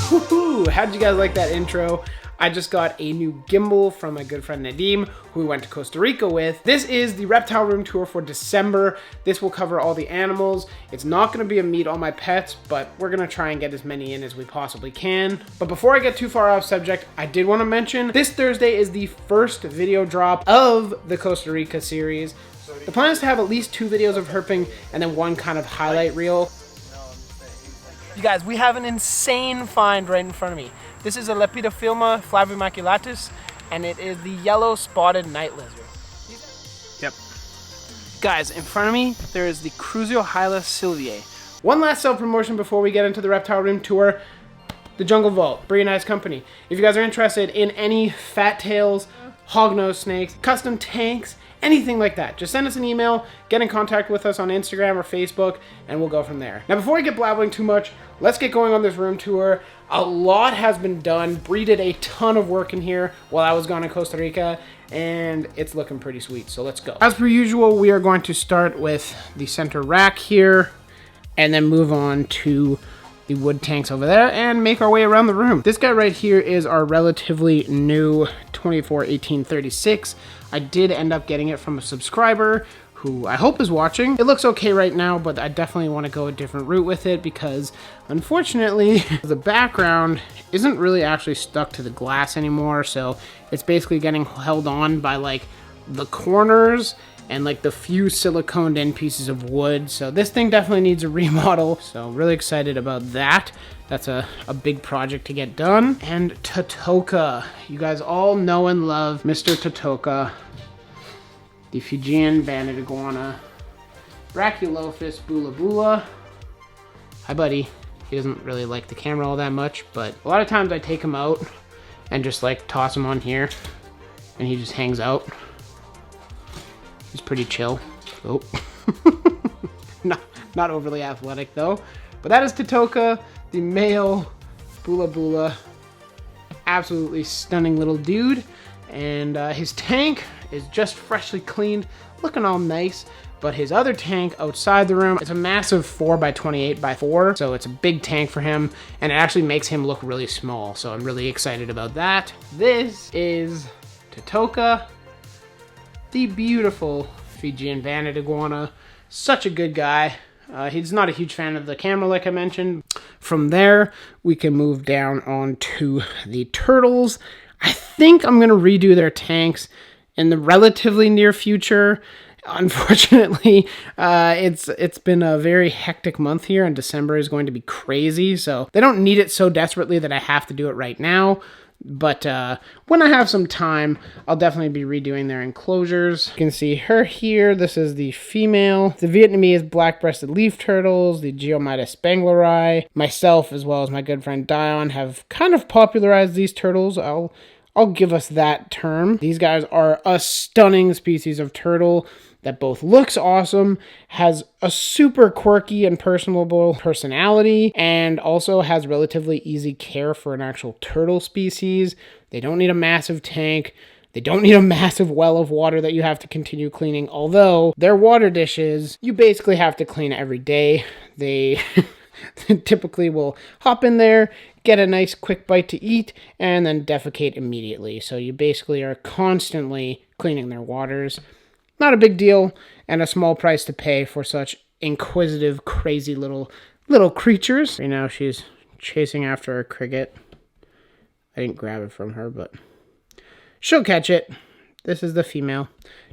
Woohoo! How did you guys like that intro? I just got a new gimbal from my good friend Nadim, who we went to Costa Rica with. This is the reptile room tour for December. This will cover all the animals. It's not going to be a meet all my pets, but we're going to try and get as many in as we possibly can. But before I get too far off subject, I did want to mention this Thursday is the first video drop of the Costa Rica series. The plan is to have at least 2 videos of herping and then 1 kind of highlight reel. You guys, we have an insane find right in front of me. This is a Lepidophyllma flavimaculatus, and it is the yellow spotted night lizard. Yep. Guys, in front of me, there is the Crusiohyla sylviae. One last self-promotion before we get into the reptile room tour. The Jungle Vault, pretty nice company. If you guys are interested in any fat tails, hognose snakes, custom tanks, anything like that, just send us an email, get in contact with us on Instagram or Facebook, and we'll go from there. Now, before I get blabbering too much, let's get going on this room tour. A lot has been done. Bree did a ton of work in here while I was gone in Costa Rica, and it's looking pretty sweet, so let's go. As per usual, we are going to start with the center rack here, and then move on to the wood tanks over there and make our way around the room. This guy right here is our relatively new 24-18-36. I did end up getting it from a subscriber who I hope is watching. It looks okay right now, but I definitely want to go a different route with it because unfortunately the background isn't really actually stuck to the glass anymore. So it's basically getting held on by like the corners and like the few siliconed in pieces of wood. So this thing definitely needs a remodel. So really excited about that. That's a big project to get done. And Totoka. You guys all know and love Mr. Totoka, the Fijian banded iguana. Brachylophus bula bula. Hi buddy. He doesn't really like the camera all that much, but a lot of times I take him out and just like toss him on here and he just hangs out. He's pretty chill. Oh. not overly athletic though. But that is Totoka, the male bula bula. Absolutely stunning little dude. And his tank is just freshly cleaned, looking all nice. But his other tank outside the room, it's a massive 4x28x4. So it's a big tank for him, and it actually makes him look really small. So I'm really excited about that. This is Totoka, the beautiful Fijian banded iguana. Such a good guy. He's not a huge fan of the camera, like I mentioned. From there, we can move down onto the turtles. I think I'm going to redo their tanks in the relatively near future. Unfortunately, it's been a very hectic month here, and December is going to be crazy. So they don't need it so desperately that I have to do it right now. But when I have some time, I'll definitely be redoing their enclosures. You can see her here. This is the female. The Vietnamese black-breasted leaf turtles, the Geomytis spangleri. Myself, as well as my good friend Dion, have kind of popularized these turtles. I'll give us that term. These guys are a stunning species of turtle that both looks awesome, has a super quirky and personable personality, and also has relatively easy care for an actual turtle species. They don't need a massive tank. They don't need a massive well of water that you have to continue cleaning, although their water dishes, you basically have to clean every day. They typically will hop in there, get a nice quick bite to eat, and then defecate immediately. So you basically are constantly cleaning their waters. Not a big deal, and a small price to pay for such inquisitive, crazy little creatures. Right now she's chasing after a cricket. I didn't grab it from her, but she'll catch it. This is the female.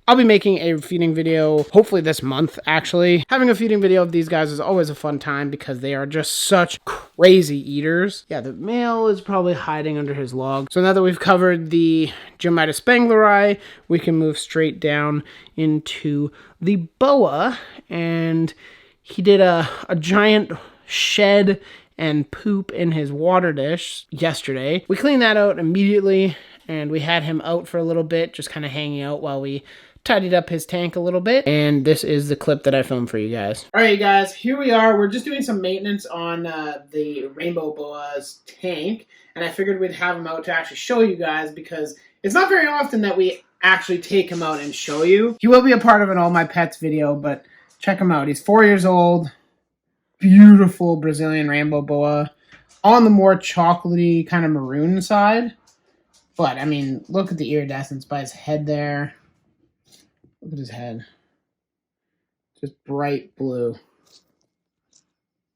I'll be making a feeding video, hopefully this month, actually. Having a feeding video of these guys is always a fun time because they are just such crazy eaters. Yeah, the male is probably hiding under his log. So now that we've covered the Geomytis spangleri, we can move straight down into the boa. And he did a giant shed and poop in his water dish yesterday. We cleaned that out immediately, and we had him out for a little bit, just kind of hanging out while we tidied up his tank a little bit. And this is the clip that I filmed for you guys. All right, guys, here we are. We're just doing some maintenance on the rainbow boa's tank, and I figured we'd have him out to actually show you guys because it's not very often that we actually take him out and show you. He will be a part of an All My Pets video, but check him out. He's 4 years old. Beautiful Brazilian rainbow boa. on the more chocolatey kind of maroon side. But, I mean, look at the iridescence by his head there. Look at his head. Just bright blue.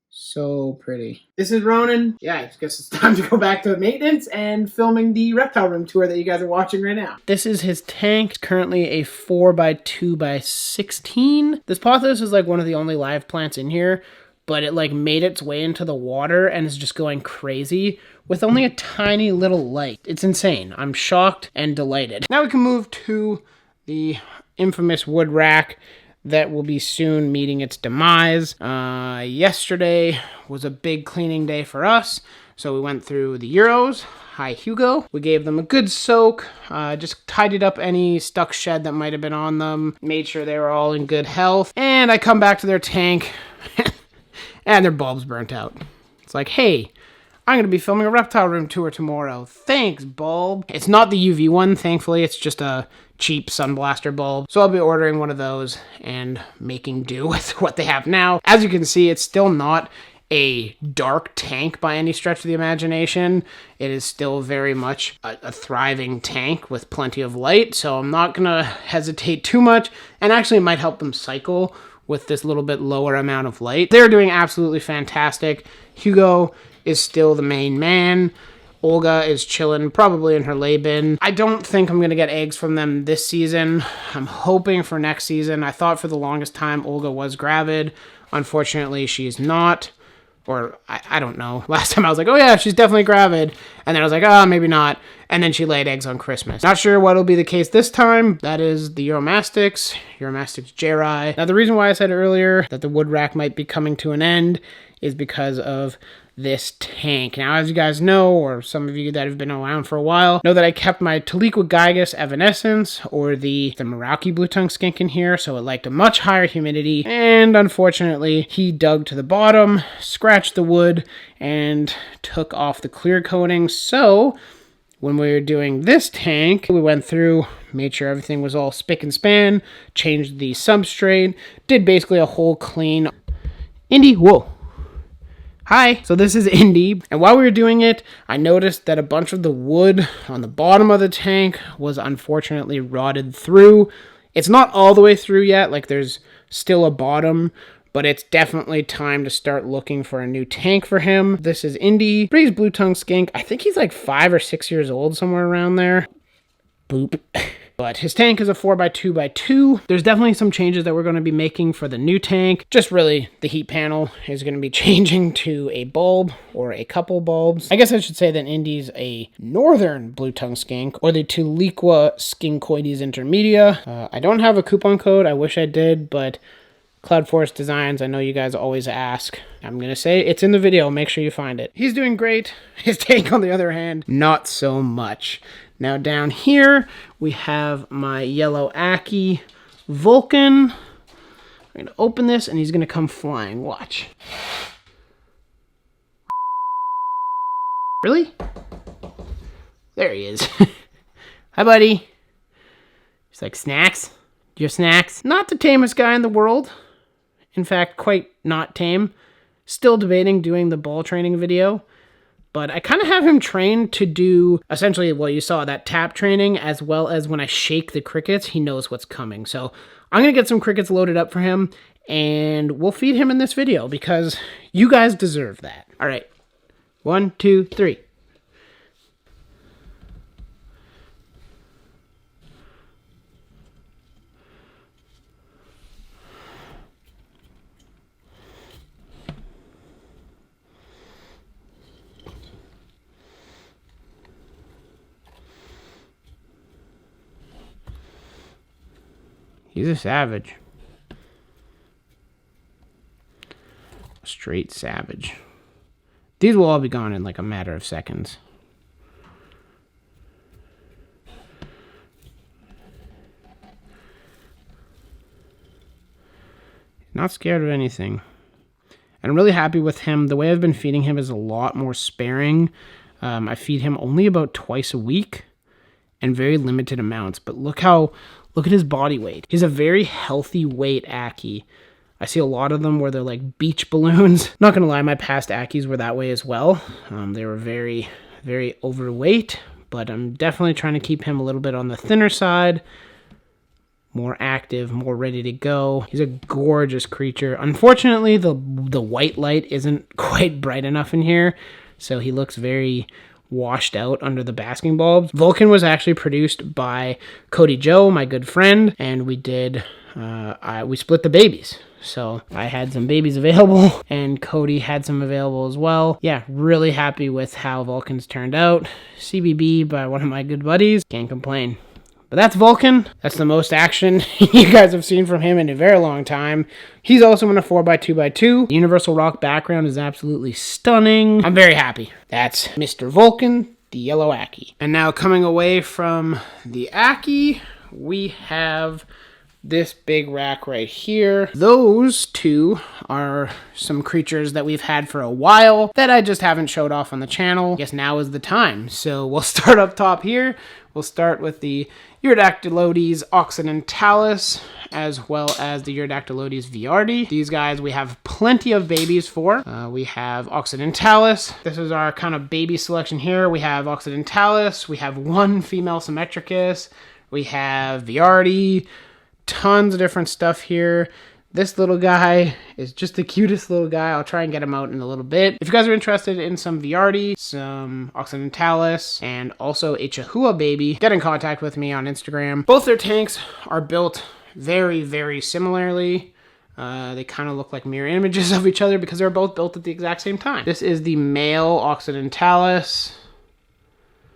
So pretty. This is Ronan. Yeah, I guess it's time to go back to maintenance and filming the reptile room tour that you guys are watching right now. This is his tank. It's currently a 4x2x16. This pothos is like one of the only live plants in here, but it like made its way into the water and is just going crazy with only a tiny little light. It's insane. I'm shocked and delighted. Now we can move to the infamous wood rack that will be soon meeting its demise. Yesterday was a big cleaning day for us, so we went through the Euros. Hi, Hugo. We gave them a good soak, just tidied up any stuck shed that might have been on them, made sure they were all in good health, and I come back to their tank, and their bulb's burnt out. It's like, hey, I'm going to be filming a reptile room tour tomorrow. Thanks, bulb. It's not the UV one, thankfully. It's just a cheap sunblaster bulb. So I'll be ordering one of those and making do with what they have now. As you can see, it's still not a dark tank by any stretch of the imagination. It is still very much a thriving tank with plenty of light. So I'm not going to hesitate too much. And actually, it might help them cycle with this little bit lower amount of light. They're doing absolutely fantastic. Hugo is still the main man. Olga is chilling, probably in her lay bin. I don't think I'm going to get eggs from them this season. I'm hoping for next season. I thought for the longest time Olga was gravid. Unfortunately, she's not. Or, I don't know. Last time I was like, oh yeah, she's definitely gravid. And then I was like, oh, maybe not. And then she laid eggs on Christmas. Not sure what'll be the case this time. That is the Euromastix Jeri. Now, the reason why I said earlier that the wood rack might be coming to an end is because of this tank. Now, as you guys know, or some of you that have been around for a while, know that I kept my Tyhliqua gigas evanescens, or the Merauke blue tongue skink in here, so it liked a much higher humidity, and unfortunately, he dug to the bottom, scratched the wood, and took off the clear coating. So when we were doing this tank, we went through, made sure everything was all spick and span, changed the substrate, did basically a whole clean. Indy, whoa. Hi, so this is Indy, and while we were doing it, I noticed that a bunch of the wood on the bottom of the tank was unfortunately rotted through. It's not all the way through yet, like there's still a bottom, but it's definitely time to start looking for a new tank for him. This is Indy, Breeze blue tongue skink. I think he's like 5 or 6 years old, somewhere around there. Boop. But his tank is a 4x2x2. There's definitely some changes that we're going to be making for the new tank. Just really, the heat panel is going to be changing to a bulb or a couple bulbs. I guess I should say that Indy's a northern blue tongue skink, or the Tyhliqua skinkoides intermedia. I don't have a coupon code. I wish I did, but Cloud Forest Designs, I know you guys always ask. I'm going to say it's in the video. Make sure you find it. He's doing great. His tank, on the other hand, not so much. Now down here, we have my yellow Aki Vulcan. I'm going to open this, and he's going to come flying. Watch. Really? There he is. Hi, buddy. He's like, snacks? Do you have snacks? Not the tamest guy in the world. In fact, quite not tame. Still debating doing the ball training video. But I kind of have him trained to do, essentially, well, you saw that tap training, as well as when I shake the crickets, he knows what's coming. So I'm going to get some crickets loaded up for him, and we'll feed him in this video, because you guys deserve that. All right. 1, 2, 3. He's a savage. A straight savage. These will all be gone in like a matter of seconds. Not scared of anything. And I'm really happy with him. The way I've been feeding him is a lot more sparing. I feed him only about twice a week and very limited amounts. But look at his body weight. He's a very healthy weight Aki. I see a lot of them where they're like beach balloons. Not gonna lie, my past Ackies were that way as well. They were very, very overweight, but I'm definitely trying to keep him a little bit on the thinner side. More active, more ready to go. He's a gorgeous creature. Unfortunately, the white light isn't quite bright enough in here, so he looks very washed out under the basking bulbs. Vulcan was actually produced by Cody Joe, my good friend, and we did, we split the babies. So I had some babies available, and Cody had some available as well. Yeah, really happy with how Vulcan's turned out. CBB by one of my good buddies. Can't complain. But that's Vulcan. That's the most action you guys have seen from him in a very long time. He's also in a 4x2x2. The universal rock background is absolutely stunning. I'm very happy. That's Mr. Vulcan, the yellow Ackie. And now coming away from the Ackie, we have this big rack right here. Those two are some creatures that we've had for a while that I just haven't showed off on the channel. I guess now is the time. So we'll start up top here. We'll start with the Urodactylodes Occidentalis, as well as the Urodactylodes viardi. These guys we have plenty of babies for. We have Occidentalis. This is our kind of baby selection here. We have Occidentalis. We have one female Symmetricus. We have viardi. Tons of different stuff here. This little guy is just the cutest little guy. I'll try and get him out in a little bit. If you guys are interested in some viardi, some Occidentalis, and also a Chihuahua baby, get in contact with me on Instagram. Both their tanks are built very, very similarly. They kind of look like mirror images of each other because they're both built at the exact same time. This is the male Occidentalis.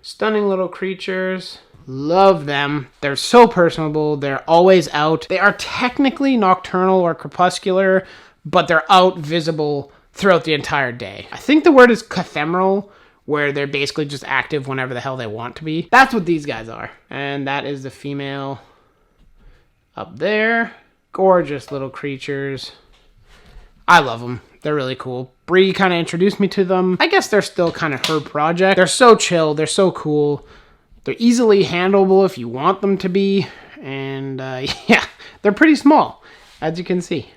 Stunning little creatures. Love them. They're so personable. They're always out. They are technically nocturnal or crepuscular, but they're out visible throughout the entire day. I think the word is cathemeral, where they're basically just active whenever the hell they want to be. That's what these guys are. And that is the female up there. Gorgeous little creatures. I love them. They're really cool. Bree kind of introduced me to them. I guess they're still kind of her project. They're so chill. They're so cool. They're easily handleable if you want them to be, and yeah, they're pretty small, as you can see.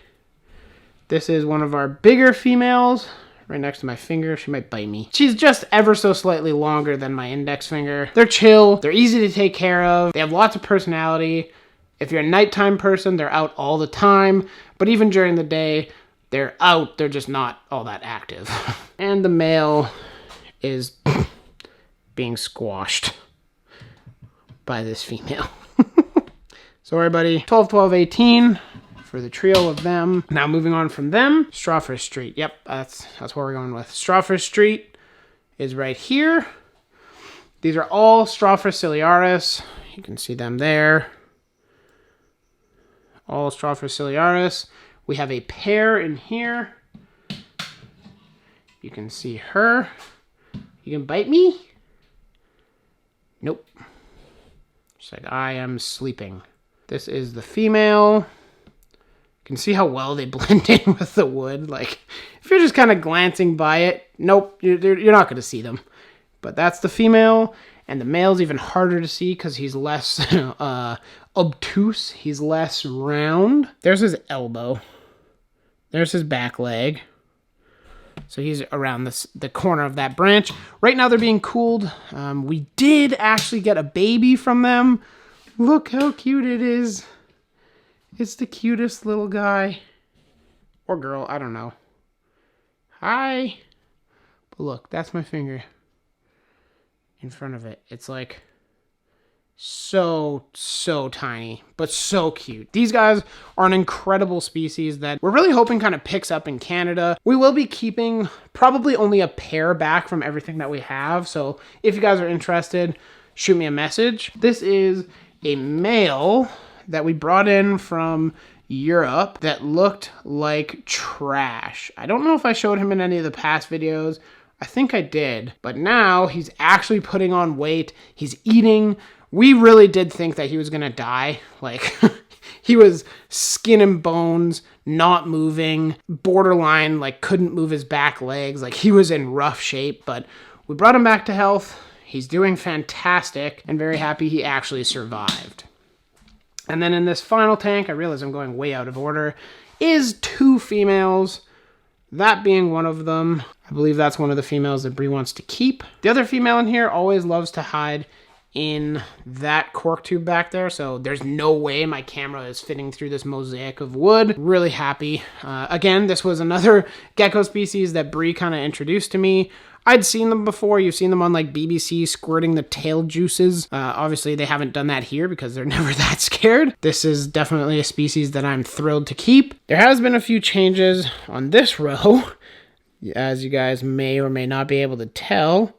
This is one of our bigger females, right next to my finger. She might bite me. She's just ever so slightly longer than my index finger. They're chill, they're easy to take care of, they have lots of personality. If you're a nighttime person, they're out all the time, but even during the day, they're out, they're just not all that active. And the male is being squashed by this female. So everybody, 12, 12, 18 for the trio of them. Now moving on from them, Strawfin Street. Yep, that's what we're going with. Strawfin Street is right here. These are all faciliaris. You can see them there. All faciliaris. We have a pair in here. You can see her. You can bite me? Nope. She's like, I am sleeping. This is the female. You can see how well they blend in with the wood. Like, if you're just kind of glancing by it, nope, you're not going to see them. But that's the female, and the male's even harder to see because he's less obtuse. He's less round. There's his elbow. There's his back leg. So he's around the corner of that branch. Right now they're being cooled. We did actually get a baby from them. Look how cute it is. It's the cutest little guy. Or girl, I don't know. Hi. But look, that's my finger in front of it. It's like so tiny, but so cute. These guys are an incredible species that we're really hoping kind of picks up in Canada. We will be keeping probably only a pair back from everything that we have. So if you guys are interested, shoot me a message. This is a male that we brought in from Europe that looked like trash. I don't know if I showed him in any of the past videos. I think I did, but now he's actually putting on weight. He's eating. We really did think that he was going to die. Like, he was skin and bones, not moving, borderline, like, couldn't move his back legs. Like, he was in rough shape, but we brought him back to health. He's doing fantastic and very happy he actually survived. And then in this final tank, I realize I'm going way out of order, is 2 females, that being one of them. I believe that's one of the females that Bree wants to keep. The other female in here always loves to hide in that cork tube back there, so there's no way my camera is fitting through this mosaic of wood. Really happy. Again, this was another gecko species that Bree kind of introduced to me. I'd seen them before. You've seen them on like BBC squirting the tail juices. Obviously, they haven't done that here because they're never that scared. This is definitely a species that I'm thrilled to keep. There has been a few changes on this row, as you guys may or may not be able to tell.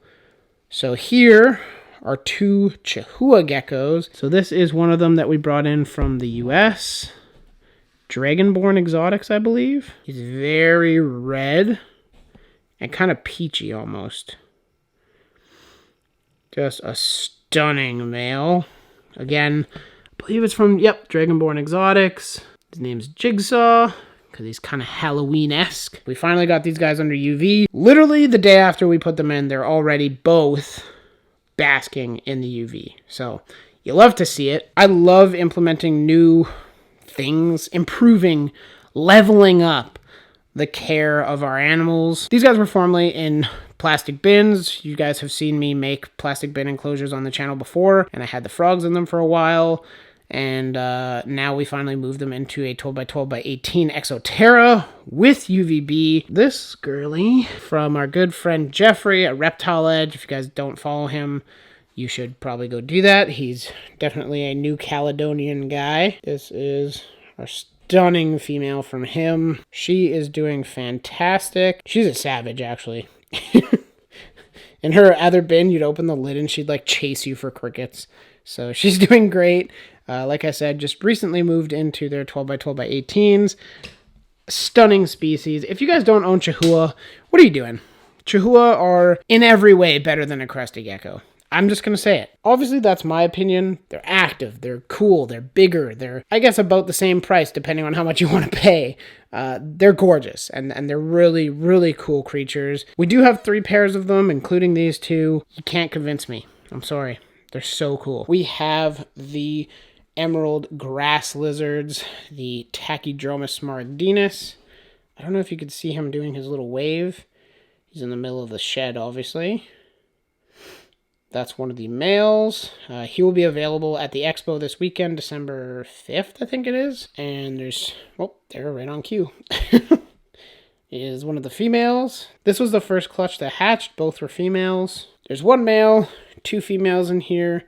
So here are 2 Chihuahua geckos. So this is one of them that we brought in from the US. Dragonborn Exotics, I believe. He's very red and kind of peachy almost. Just a stunning male. Again, I believe it's from, Dragonborn Exotics. His name's Jigsaw, because he's kind of Halloween-esque. We finally got these guys under UV. Literally the day after we put them in, they're already both basking in the UV. So you love to see it. I love implementing new things, improving, leveling up the care of our animals. These guys were formerly in plastic bins. You guys have seen me make plastic bin enclosures on the channel before, and I had the frogs in them for a while. And now we finally moved them into a 12 by 12 by 18 Exoterra with UVB. This girly from our good friend Jeffrey at Reptile Edge. If you guys don't follow him, you should probably go do that. He's definitely a New Caledonian guy. This is our stunning female from him. She is doing fantastic. She's a savage, actually. In her other bin, you'd open the lid and she'd like chase you for crickets. So she's doing great. Like I said, just recently moved into their 12 by 12 by 18s. Stunning species. If you guys don't own Chihuahua, what are you doing? Chihuahua are in every way better than a crested gecko. I'm just going to say it. Obviously, that's my opinion. They're active, they're cool, they're bigger, they're, I guess, about the same price depending on how much you want to pay. They're gorgeous, and they're really, really cool creatures. We do have 3 pairs of them, including these 2. You can't convince me. I'm sorry. They're so cool. We have the emerald grass lizards, the Tachydromus smaragdinus. I don't know if you could see him doing his little wave. He's in the middle of the shed, obviously. That's one of the males. He will be available at the expo this weekend, December 5th, I think it is. And there's, oh, they're right on cue. Is one of the females. This was the first clutch that hatched. Both were females. There's 1 male, 2 females in here.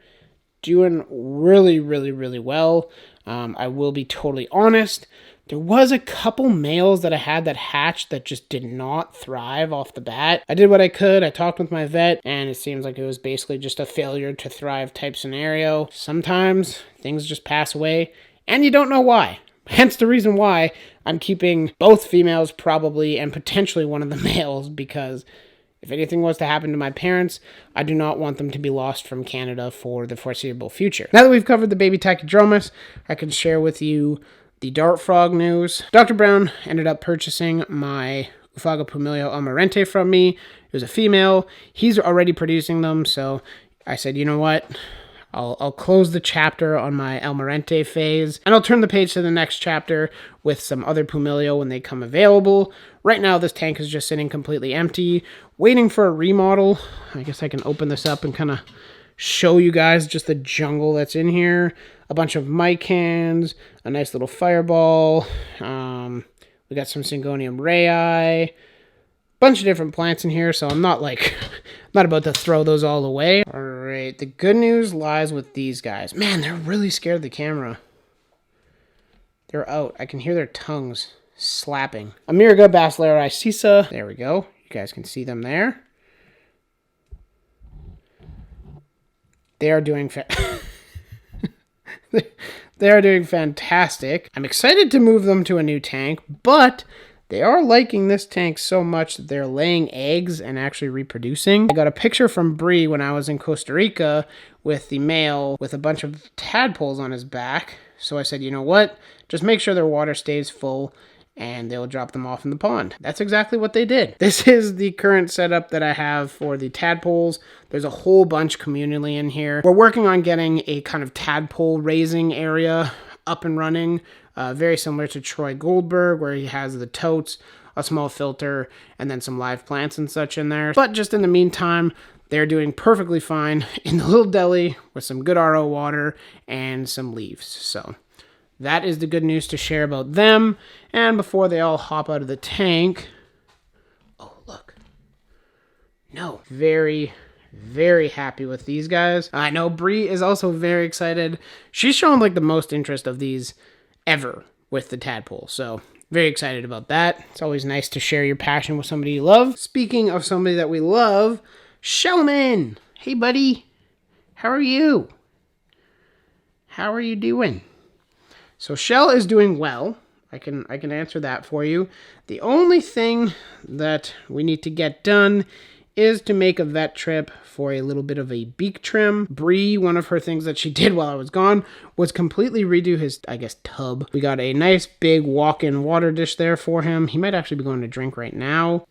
Doing really, really, really well. I will be totally honest. There was a couple males that I had that hatched that just did not thrive off the bat. I did what I could. I talked with my vet, and it seems like it was basically just a failure to thrive type scenario. Sometimes things just pass away, and you don't know why. Hence the reason why I'm keeping both females probably, and potentially one of the males, because if anything was to happen to my parents, I do not want them to be lost from Canada for the foreseeable future. Now that we've covered the baby Tachydromus, I can share with you the dart frog news. Dr. Brown ended up purchasing my Ufaga Pumilio Almirante from me. It was a female. He's already producing them, so I said, you know what? I'll close the chapter on my Almirante phase, and I'll turn the page to the next chapter with some other Pumilio when they come available. Right now, this tank is just sitting completely empty, waiting for a remodel. I guess I can open this up and kind of show you guys just the jungle that's in here. A bunch of mycans, a nice little fireball. We got some Syngonium rayi. Bunch of different plants in here, so I'm not not about to throw those all away. All right, the good news lies with these guys. Man, they're really scared of the camera. They're out. I can hear their tongues slapping. Amirga Basilarii Sisa. There we go. You guys can see them there. They are doing they are doing fantastic. I'm excited to move them to a new tank, but they are liking this tank so much that they're laying eggs and actually reproducing. I got a picture from Bree when I was in Costa Rica with the male with a bunch of tadpoles on his back. So I said, you know what? Just make sure their water stays full and they'll drop them off in the pond. That's exactly what they did. This is the current setup that I have for the tadpoles. There's a whole bunch communally in here. We're working on getting a kind of tadpole raising area up and running. very similar to Troy Goldberg, where he has the totes, a small filter, and then some live plants and such in there. But just in the meantime, they're doing perfectly fine in the little deli with some good RO water and some leaves. So that is the good news to share about them. And before they all hop out of the tank, oh, look. No, very, very happy with these guys. I know Bree is also very excited. She's shown like the most interest of these ever with the tadpole. So very excited about that. It's always nice to share your passion with somebody you love. Speaking of somebody that we love, Shellman. Hey, buddy. How are you? How are you doing? So Shell is doing well. I can answer that for you. The only thing that we need to get done is to make a vet trip for a little bit of a beak trim. Bree, one of her things that she did while I was gone was completely redo his, I guess, tub. We got a nice big walk-in water dish there for him. He might actually be going to drink right now.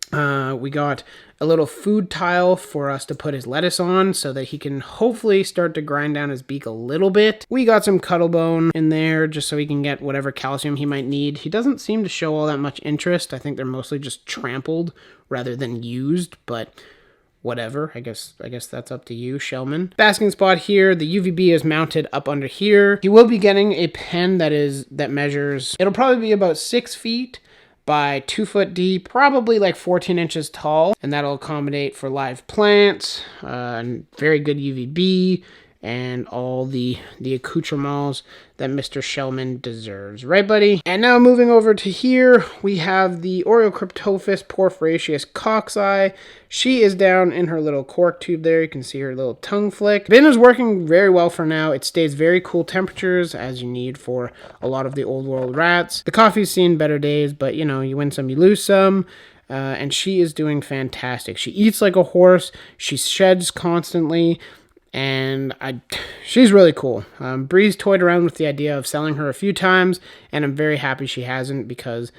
We got a little food tile for us to put his lettuce on so that he can hopefully start to grind down his beak a little bit. We got some cuddle bone in there just so he can get whatever calcium he might need. He doesn't seem to show all that much interest. I think they're mostly just trampled rather than used, but whatever. I guess that's up to you, Shellman. Basking spot here. The UVB is mounted up under here. He will be getting a pen that measures, it'll probably be about 6 feet by 2 foot deep, probably like 14 inches tall, and that'll accommodate for live plants, very good UVB, and all the accoutrements that Mr. Shellman deserves. Right, buddy? And now moving over to here, we have the Oreo kryptophus porphyraceous coxeye. She is down in her little cork tube there. You can see her little tongue flick. Bin is working very well for now. It stays very cool temperatures, as you need for a lot of the old world rats. The coffee's seen better days, but you know, you win some, you lose some. And she is doing fantastic. She eats like a horse. She sheds constantly. And she's really cool. Bree's toyed around with the idea of selling her a few times, and I'm very happy she hasn't, because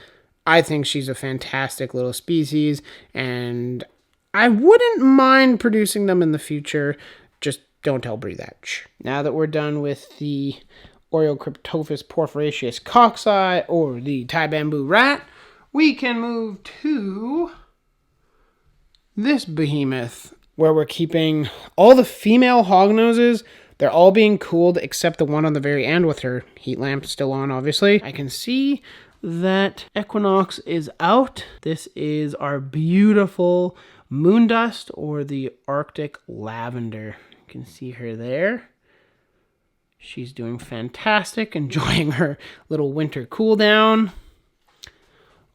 I think she's a fantastic little species, and I wouldn't mind producing them in the future. Just don't tell Bree that. Now that we're done with the Oreo kryptophus porphyraceous coxeye, or the Thai bamboo rat, we can move to this behemoth, where we're keeping all the female hognoses. They're all being cooled except the one on the very end with her heat lamp still on, obviously. I can see that Equinox is out. This is our beautiful moon dust, or the Arctic lavender. You can see her there. She's doing fantastic, enjoying her little winter cool down.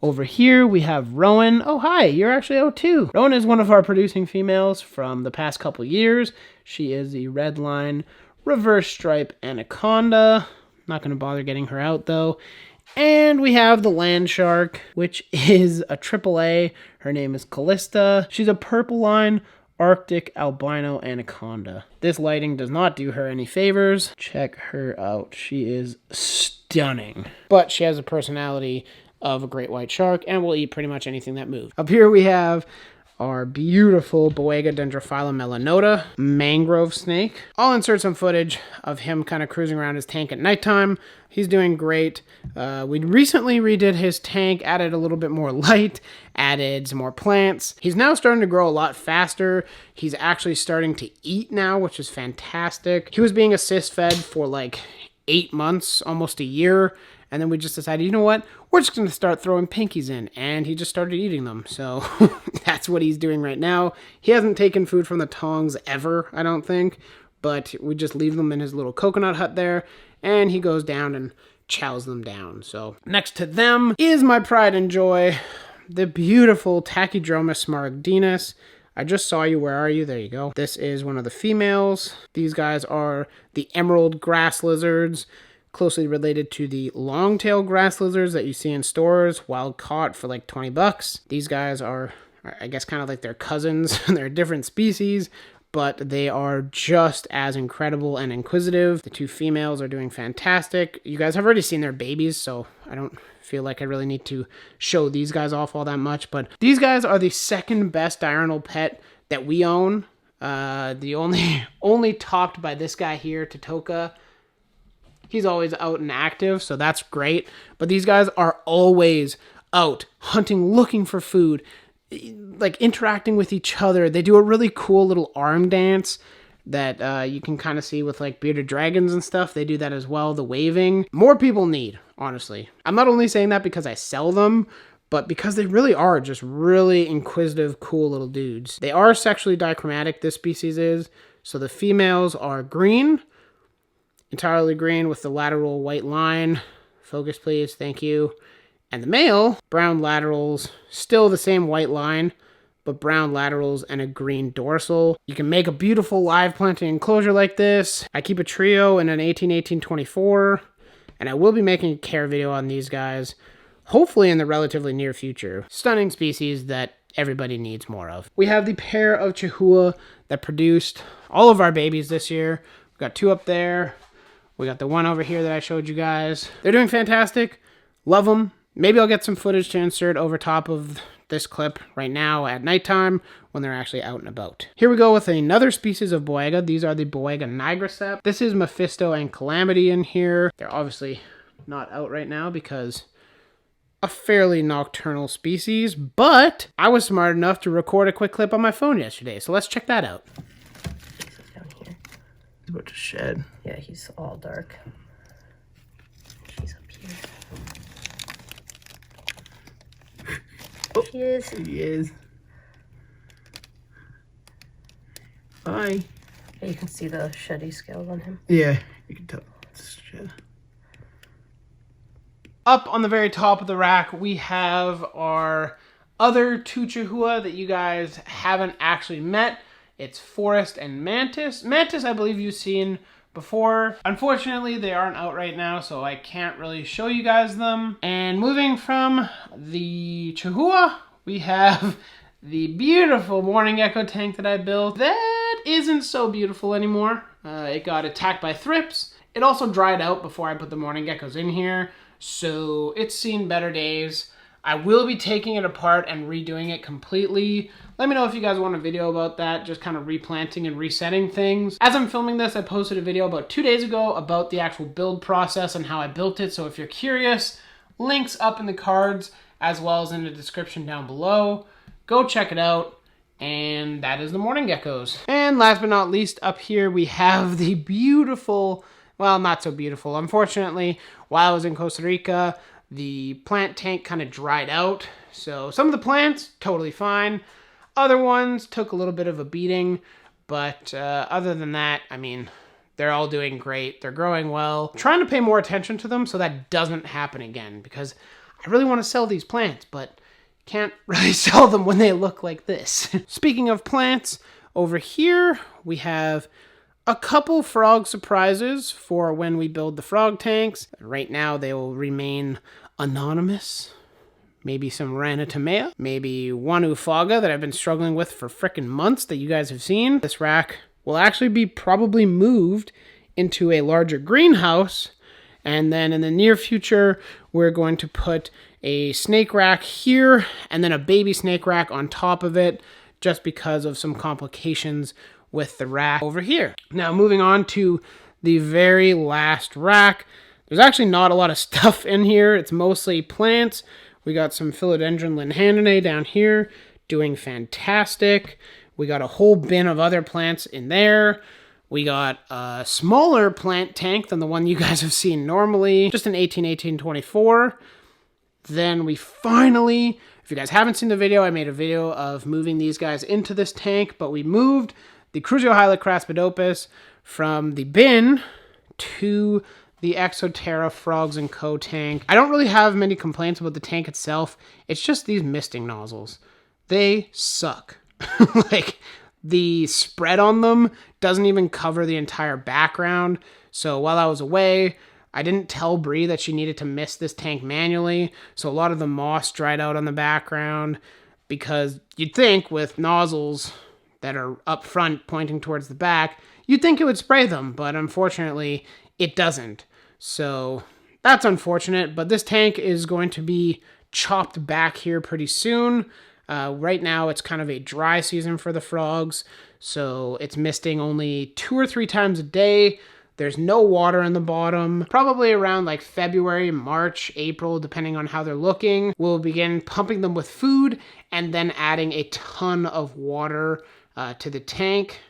Over here, we have Rowan. Oh, hi, you're actually out too. Rowan is one of our producing females from the past couple years. She is the red line reverse stripe anaconda. Not going to bother getting her out though. And we have the land shark, which is a AAA. Her name is Callista. She's a purple line Arctic albino anaconda. This lighting does not do her any favors. Check her out. She is stunning. But she has a personality of a great white shark, and will eat pretty much anything that moves. Up here we have our beautiful Boyega Nigra mangrove snake. I'll insert some footage of him kind of cruising around his tank at nighttime. He's doing great. We recently redid his tank, added a little bit more light, added some more plants. He's now starting to grow a lot faster. He's actually starting to eat now, which is fantastic. He was being assist fed for like 8 months, almost a year. And then we just decided, you know what? We're just going to start throwing pinkies in. And he just started eating them. So that's what he's doing right now. He hasn't taken food from the tongs ever, I don't think. But we just leave them in his little coconut hut there. And he goes down and chows them down. So next to them is my pride and joy, the beautiful Tachydromus smaragdinus. I just saw you. Where are you? There you go. This is one of the females. These guys are the emerald grass lizards, closely related to the long-tailed grass lizards that you see in stores, wild caught for like $20. These guys are, I guess, kind of like their cousins. They're a different species, but they are just as incredible and inquisitive. The two females are doing fantastic. You guys have already seen their babies, so I don't feel like I really need to show these guys off all that much, but these guys are the second best diurnal pet that we own. The only topped by this guy here, Titoka. he's always out and active, so that's great. But these guys are always out hunting, looking for food, like interacting with each other. They do a really cool little arm dance that you can kind of see with like bearded dragons and stuff. They do that as well, the waving. More people need, honestly. I'm not only saying that because I sell them, but because they really are just really inquisitive, cool little dudes. They are sexually dichromatic, this species is. So the females are green, entirely green with the lateral white line. Focus, please. Thank you. And the male, brown laterals, still the same white line, but brown laterals and a green dorsal. You can make a beautiful live planting enclosure like this. I keep a trio in an 18-18-24, and I will be making a care video on these guys, hopefully in the relatively near future. Stunning species that everybody needs more of. We have the pair of Chihuahua that produced all of our babies this year. We've got 2 up there. We got the one over here that I showed you guys. They're doing fantastic. Love them. Maybe I'll get some footage to insert over top of this clip right now at nighttime when they're actually out and about. Here we go with another species of Boyega. These are the Boyega Nigra. This is Mephisto and Calamity in here. They're obviously not out right now because a fairly nocturnal species, but I was smart enough to record a quick clip on my phone yesterday, so let's check that out. He's down here. He's about to shed. Yeah, he's all dark. She's up here. Oh, she is. He is. Hi. Yeah, you can see the sheddy scales on him. Yeah, you can tell. It's shed. Up on the very top of the rack, we have our other 2 Chihuahua that you guys haven't actually met. It's Forest and Mantis. Mantis, I believe you've seen before. Unfortunately, they aren't out right now, so I can't really show you guys them. And moving from the Chihuahua, we have the beautiful morning gecko tank that I built. That isn't so beautiful anymore. It got attacked by thrips. It also dried out before I put the morning geckos in here, so it's seen better days. I will be taking it apart and redoing it completely. Let me know if you guys want a video about that, just kind of replanting and resetting things. As I'm filming this, I posted a video about 2 days ago about the actual build process and how I built it, so if you're curious, links up in the cards as well as in the description down below. Go check it out. And that is the morning geckos. And last but not least, up here we have the beautiful, well, not so beautiful. Unfortunately, while I was in Costa Rica, the plant tank kind of dried out. So some of the plants, totally fine. Other ones took a little bit of a beating. But other than that, I mean, they're all doing great. They're growing well. Trying to pay more attention to them so that doesn't happen again. Because I really want to sell these plants, but can't really sell them when they look like this. Speaking of plants, over here we have a couple frog surprises for when we build the frog tanks. Right now they will remain anonymous. Maybe some Ranitomea, maybe one Ufaga that I've been struggling with for frickin' months that you guys have seen. This rack will actually be probably moved into a larger greenhouse, and then in the near future we're going to put a snake rack here and then a baby snake rack on top of it, just because of some complications with the rack over here. Now moving on to the very last rack. There's actually not a lot of stuff in here. It's mostly plants. We got some Philodendron Linhanine down here doing fantastic. We got a whole bin of other plants in there. We got a smaller plant tank than the one you guys have seen normally. Just an 18-18-24. Then we finally, if you guys haven't seen the video, I made a video of moving these guys into this tank, but we moved the Crusiohyla craspidopus from the bin to the Exoterra Frogs & Co. tank. I don't really have many complaints about the tank itself. It's just these misting nozzles. They suck. Like, the spread on them doesn't even cover the entire background. So while I was away, I didn't tell Bree that she needed to mist this tank manually, so a lot of the moss dried out on the background, because you'd think with nozzles that are up front pointing towards the back, you'd think it would spray them, but unfortunately it doesn't. So that's unfortunate, but this tank is going to be chopped back here pretty soon. Right now it's kind of a dry season for the frogs, so it's misting only 2 or 3 times a day. There's no water in the bottom. Probably around like February, March, April, depending on how they're looking, we'll begin pumping them with food and then adding a ton of water to the tank.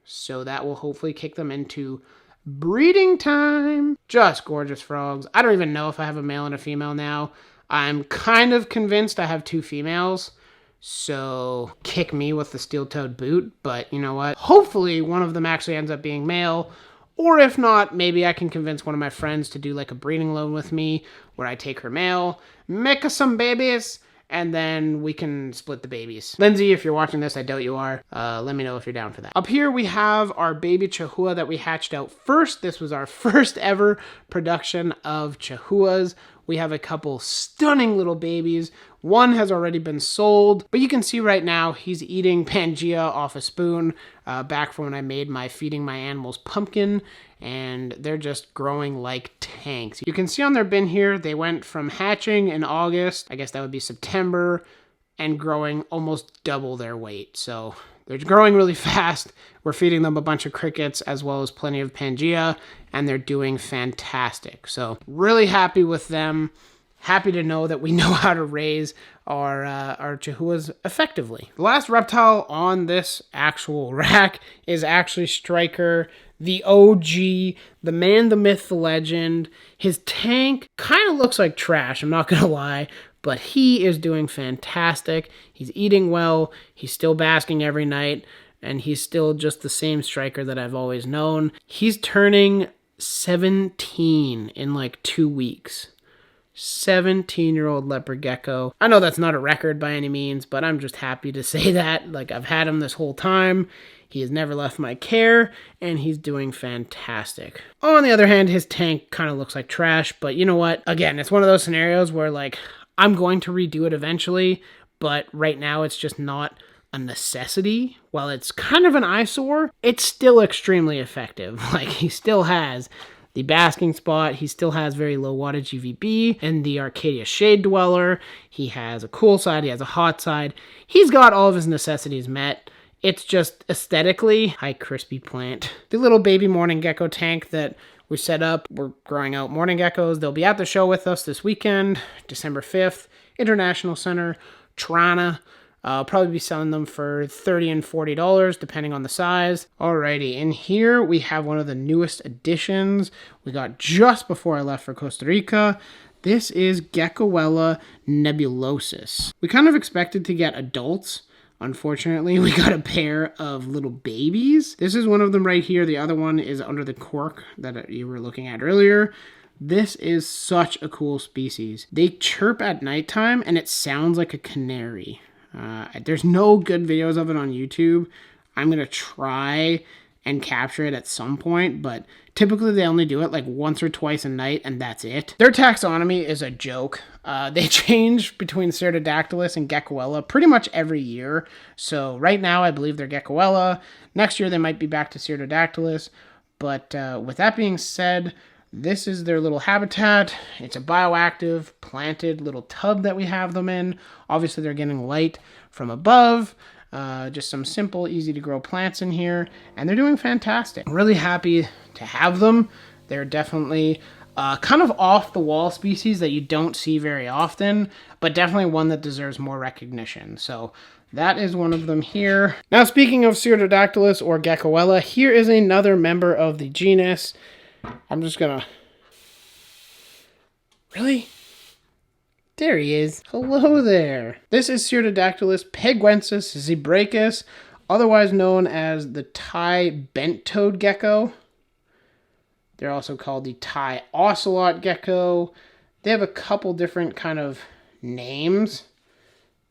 So that will hopefully kick them into breeding time. Just gorgeous frogs. I don't even know if I have a male and a female now. I'm kind of convinced I have 2 females. So kick me with the steel-toed boot. But you know what? Hopefully one of them actually ends up being male. Or if not, maybe I can convince one of my friends to do like a breeding loan with me where I take her male, make us some babies, and then we can split the babies. Lindsay, if you're watching this, I doubt you are. Let me know if you're down for that. Up here we have our baby Chihuahua that we hatched out first. This was our first ever production of Chihuahuas. We have a couple stunning little babies. One has already been sold, but you can see right now he's eating Pangea off a spoon back from when I made my Feeding My Animals pumpkin, and they're just growing like tanks. You can see on their bin here, they went from hatching in August, I guess that would be September, and growing almost double their weight. So they're growing really fast. We're feeding them a bunch of crickets as well as plenty of Pangea, and they're doing fantastic. So really happy with them. Happy to know that we know how to raise our Chihuahuas effectively. The last reptile on this actual rack is actually Striker, the OG, the man, the myth, the legend. His tank kind of looks like trash, I'm not gonna lie, but he is doing fantastic. He's eating well, he's still basking every night, and he's still just the same Striker that I've always known. He's turning 17 in like 2 weeks. 17-year-old leopard gecko. I know that's not a record by any means, but I'm just happy to say that. Like, I've had him this whole time. He has never left my care, and he's doing fantastic. On the other hand, his tank kind of looks like trash, but you know what? Again, it's one of those scenarios where, like, I'm going to redo it eventually, but right now it's just not a necessity. While it's kind of an eyesore, it's still extremely effective. Like, he still has the basking spot, he still has very low wattage UVB, and the Arcadia Shade Dweller. He has a cool side, he has a hot side. He's got all of his necessities met. It's just aesthetically, hi crispy plant. The little baby morning gecko tank that we set up, we're growing out morning geckos. They'll be at the show with us this weekend, December 5th, International Center, Toronto. I'll probably be selling them for $30 and $40, depending on the size. Alrighty, in here we have one of the newest additions we got just before I left for Costa Rica. This is Gekkoela nebulosis. We kind of expected to get adults. Unfortunately, we got a pair of little babies. This is one of them right here. The other one is under the cork that you were looking at earlier. This is such a cool species. They chirp at nighttime and it sounds like a canary. There's no good videos of it on YouTube. I'm going to try and capture it at some point, but typically they only do it like once or twice a night, and that's it. Their taxonomy is a joke. They change between Certodactylus and Gekkoela pretty much every year. So right now I believe they're Gekkoela. Next year they might be back to Certodactylus. But with that being said, this is their little habitat. It's a bioactive, planted little tub that we have them in. Obviously, they're getting light from above. Just some simple, easy to grow plants in here. And they're doing fantastic. I'm really happy to have them. They're definitely kind of off-the-wall species that you don't see very often, but definitely one that deserves more recognition. So that is one of them here. Now, speaking of Certodactylus or Gekkoela, here is another member of the genus. I'm just gonna... Really? There he is. Hello there. This is Certodactylus peguensis zebrachus, otherwise known as the Thai bent-toed gecko. They're also called the Thai ocelot gecko. They have a couple different kind of names,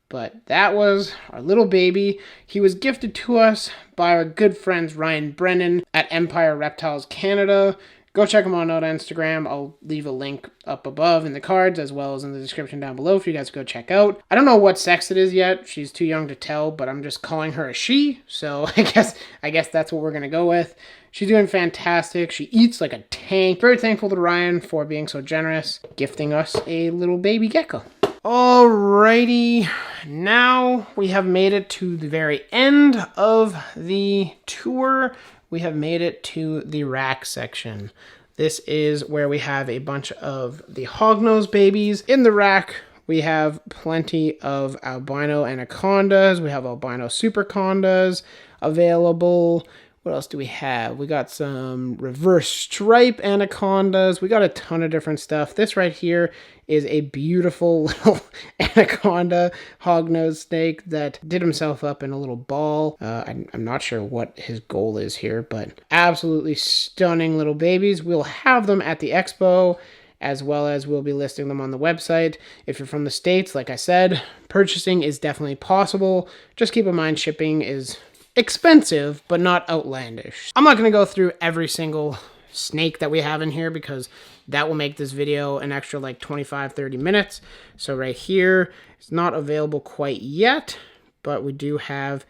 but that was our little baby. He was gifted to us by our good friends Ryan Brennan at Empire Reptiles Canada. Go check them out on Instagram. I'll leave a link up above in the cards as well as in the description down below for you guys to go check out. I don't know what sex it is yet. She's too young to tell, but I'm just calling her a she. So I guess that's what we're going to go with. She's doing fantastic. She eats like a tank. Very thankful to Ryan for being so generous, gifting us a little baby gecko. Alrighty, now we have made it to the very end of the tour. We have made it to the rack section. This is where we have a bunch of the hognose babies. In the rack, we have plenty of albino anacondas. We have albino supercondas available. What else do we have? We got some reverse stripe anacondas. We got a ton of different stuff. This right here is a beautiful little anaconda hognose snake that did himself up in a little ball. I'm not sure what his goal is here, but absolutely stunning little babies. We'll have them at the expo, as well as we'll be listing them on the website. If you're from the States, like I said, purchasing is definitely possible. Just keep in mind shipping is expensive, but not outlandish. I'm not going to go through every single snake that we have in here because that will make this video an extra like 25-30 minutes. So right here, it's not available quite yet, but we do have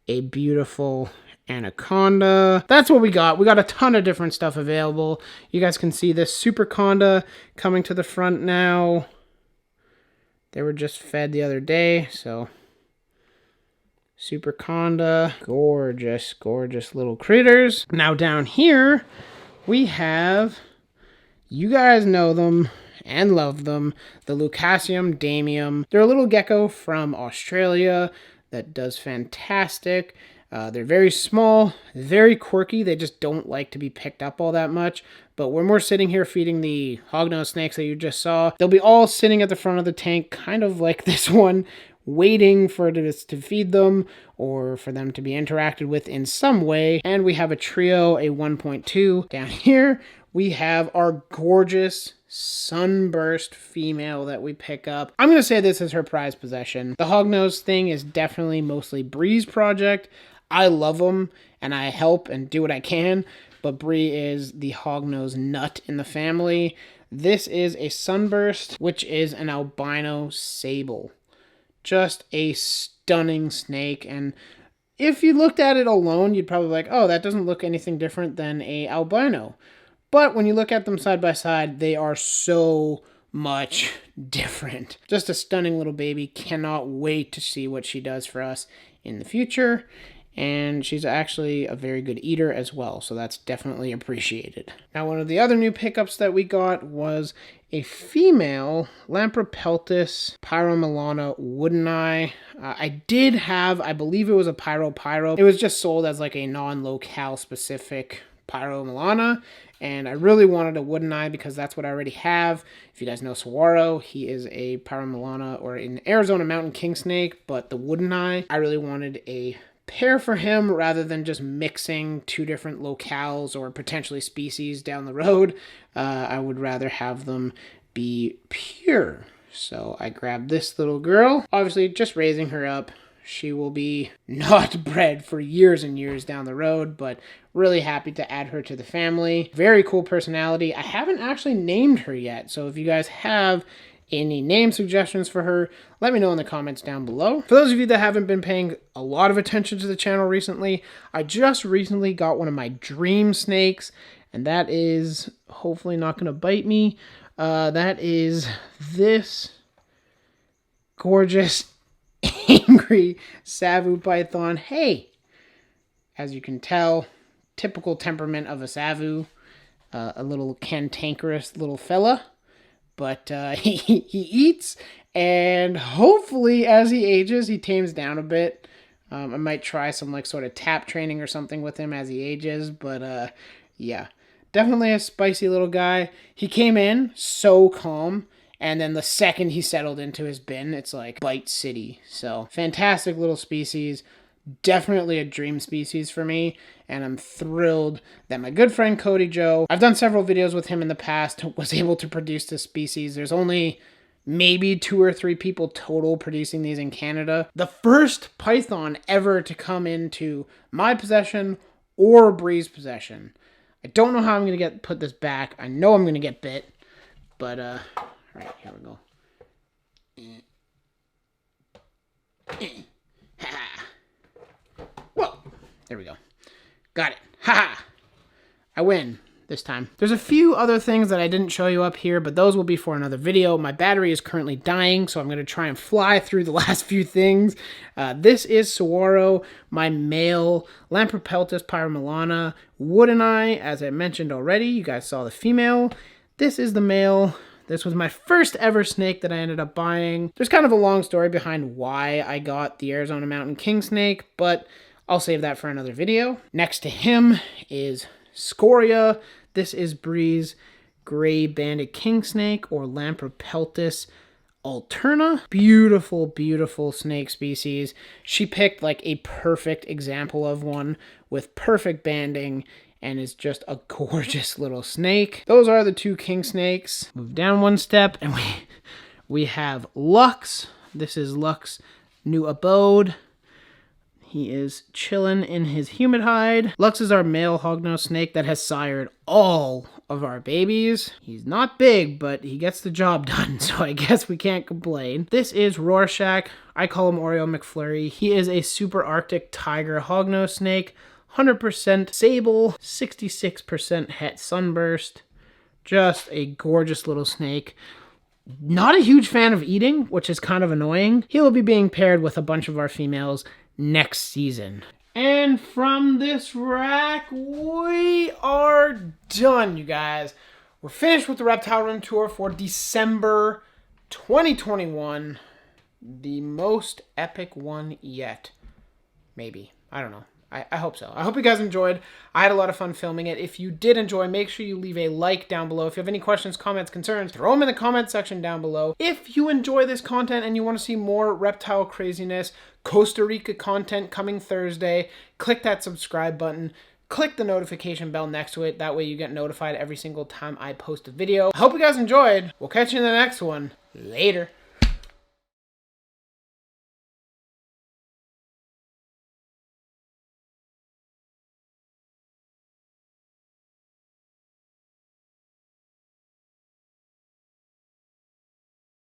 a beautiful anaconda. That's what we got. We got a ton of different stuff available. You guys can see this superconda coming to the front now. They were just fed the other day, so superconda, gorgeous, gorgeous little critters. Now down here, we have, you guys know them and love them, the Leucasium damium. They're a little gecko from Australia that does fantastic. They're very small, very quirky. They just don't like to be picked up all that much. But when we're sitting here feeding the hognose snakes that you just saw, they'll be all sitting at the front of the tank, kind of like this one, waiting for us to feed them or for them to be interacted with in some way. And we have a trio, a 1.2. Down here, we have our gorgeous Sunburst female that we pick up. I'm going to say this is her prized possession. The hognose thing is definitely mostly Bree's project. I love them and I help and do what I can, but Bree is the hognose nut in the family. This is a Sunburst, which is an albino sable. Just a stunning snake, and if you looked at it alone, you'd probably be like, oh, that doesn't look anything different than a albino. But when you look at them side by side, they are so much different. Just a stunning little baby. Cannot wait to see what she does for us in the future. And she's actually a very good eater as well, so that's definitely appreciated. Now, one of the other new pickups that we got was a female Lampropeltis pyromelana wooden eye. I did have, I believe it was a pyro. It was just sold as like a non-locale specific pyromelana, and I really wanted a wooden eye because that's what I already have. If you guys know Saguaro, he is a pyromelana or an Arizona mountain king snake, but the wooden eye, I really wanted a pair for him rather than just mixing two different locales or potentially species down the road. I would rather have them be pure. So I grabbed this little girl. Obviously, just raising her up. She will be not bred for years and years down the road, but really happy to add her to the family. Very cool personality. I haven't actually named her yet, so if you guys have any name suggestions for her, let me know in the comments down below. For those of you that haven't been paying a lot of attention to the channel recently, I just recently got one of my dream snakes, and that is hopefully not going to bite me. That is this gorgeous angry Savu python. Hey, as you can tell, typical temperament of a Savu, a little cantankerous little fella. But he eats, and hopefully as he ages, he tames down a bit. I might try some like sort of tap training or something with him as he ages, but yeah, definitely a spicy little guy. He came in so calm, and then the second he settled into his bin, it's like Bite City. So fantastic little species. Definitely a dream species for me, and I'm thrilled that my good friend Cody Joe, I've done several videos with him in the past, was able to produce this species. There's only maybe 2 or 3 people total producing these in Canada. The first python ever to come into my possession or Bree's possession. I don't know how I'm going to put this back. I know I'm going to get bit, but all right, here we go. Whoa, there we go. Got it. Haha. I win. this time. There's a few other things that I didn't show you up here, but those will be for another video. My battery is currently dying, so I'm going to try and fly through the last few things. This is Saguaro, my male, Lampropeltis pyromilana, Woodeni, as I mentioned already. You guys saw the female. This is the male. This was my first ever snake that I ended up buying. There's kind of a long story behind why I got the Arizona Mountain King snake, but I'll save that for another video. Next to him is Scoria. This is Bree's gray banded king snake, or Lampropeltis alterna. Beautiful, beautiful snake species. She picked like a perfect example of one with perfect banding and is just a gorgeous little snake. Those are the two king snakes. Move down one step and we have Lux. This is Lux's new abode. He is chilling in his humid hide. Lux is our male hognose snake that has sired all of our babies. He's not big, but he gets the job done, so I guess we can't complain. This is Rorschach. I call him Oreo McFlurry. He is a super Arctic tiger hognose snake. 100% sable, 66% het sunburst. Just a gorgeous little snake. Not a huge fan of eating, which is kind of annoying. He will be being paired with a bunch of our females next season. And from this rack, we are done, you guys. We're finished with the reptile room tour for December 2021. The most epic one yet. Maybe. I don't know. I hope so. I hope you guys enjoyed. I had a lot of fun filming it. If you did enjoy, make sure you leave a like down below. If you have any questions, comments, concerns, throw them in the comment section down below. If you enjoy this content and you want to see more reptile craziness, Costa Rica content coming Thursday, click that subscribe button. Click the notification bell next to it. That way you get notified every single time I post a video. I hope you guys enjoyed. We'll catch you in the next one. Later.